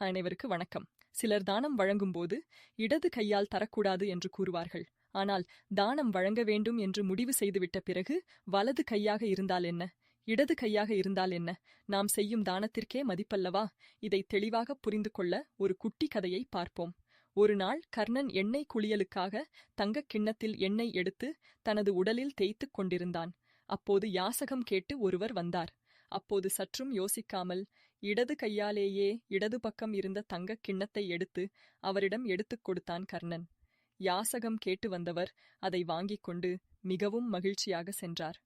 அனைவருக்கு வணக்கம். சிலர் தானம் வழங்கும்போது இடது கையால் தரக்கூடாது என்று கூறுவார்கள். ஆனால் தானம் வழங்க வேண்டும் என்று முடிவு செய்துவிட்ட பிறகு வலது கையாக இருந்தால் என்ன, இடது கையாக இருந்தால் என்ன? நாம் செய்யும் தானத்திற்கே மதிப்பல்லவா? இதை தெளிவாக புரிந்து கொள்ள ஒரு குட்டி கதையை பார்ப்போம். ஒரு நாள் கர்ணன் எண்ணெய் குளியலுக்காக தங்கக் கிண்ணத்தில் எண்ணெய் எடுத்து தனது உடலில் தேய்த்துக் கொண்டிருந்தான். அப்போது யாசகம் கேட்டு ஒருவர் வந்தார். அப்போது சற்றும் யோசிக்காமல் இடது கையாலேயே இடது பக்கம் இருந்த தங்கக் கிண்ணத்தை எடுத்து அவரிடம் எடுத்துக் கொடுத்தான் கர்ணன். யாசகம் கேட்டு வந்தவர் அதை வாங்கிக் கொண்டு மிகவும் மகிழ்ச்சியாக சென்றார்.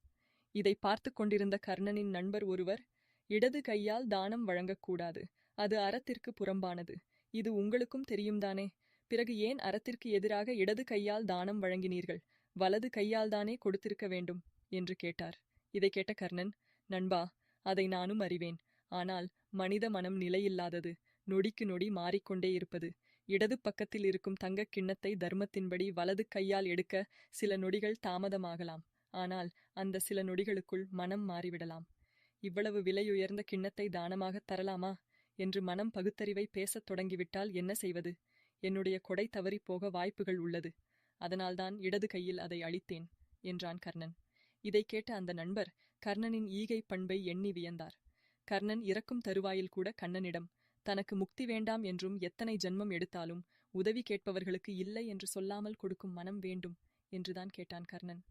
இதை பார்த்து கொண்டிருந்த கர்ணனின் நண்பர் ஒருவர், இடது கையால் தானம் வழங்கக்கூடாது, அது அறத்திற்கு புறம்பானது, இது உங்களுக்கும் தெரியும்தானே, பிறகு ஏன் அறத்திற்கு எதிராக இடது கையால் தானம் வழங்கினீர்கள், வலது கையால் தானே கொடுத்திருக்க வேண்டும் என்று கேட்டார். இதை கேட்ட கர்ணன், நண்பா, அதை நானும் அறிவேன். ஆனால் மனித மனம் நிலையில்லாதது, நொடிக்கு நொடி மாறிக்கொண்டே இருப்பது. இடது பக்கத்தில் இருக்கும் தங்கக் கிண்ணத்தை தர்மத்தின்படி வலது கையால் எடுக்க சில நொடிகள் தாமதமாகலாம். ஆனால் அந்த சில நொடிகளுக்குள் மனம் மாறிவிடலாம். இவ்வளவு விலையுயர்ந்த கிண்ணத்தை தானமாகத் தரலாமா என்று மனம் பகுத்தறிவை பேசத் தொடங்கிவிட்டால் என்ன செய்வது? என்னுடைய கொடை தவறிப் போக வாய்ப்புகள் உள்ளது. அதனால்தான் இடது கையில் அதை அளித்தேன் என்றான் கர்ணன். இதை கேட்ட அந்த நண்பர் கர்ணனின் ஈகை பண்பை எண்ணி வியந்தார். கர்ணன் இறக்கும் தருவாயில் கூட கண்ணனிடம் தனக்கு முக்தி வேண்டாம் என்றும் எத்தனை ஜென்மம் எடுத்தாலும் உதவி கேட்பவர்களுக்கு இல்லை என்று சொல்லாமல் கொடுக்கும் மனம் வேண்டும் என்றுதான் கேட்டான் கர்ணன்.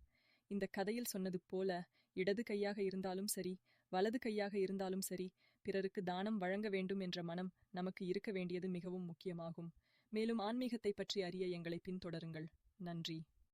இந்த கதையில் சொன்னது போல இடது கையாக இருந்தாலும் சரி, வலது கையாக இருந்தாலும் சரி, பிறருக்கு தானம் வழங்க வேண்டும் என்ற மனம் நமக்கு இருக்க வேண்டியது மிகவும் முக்கியமாகும். மேலும் ஆன்மீகத்தை பற்றி அறிய எங்களை பின்தொடருங்கள். நன்றி.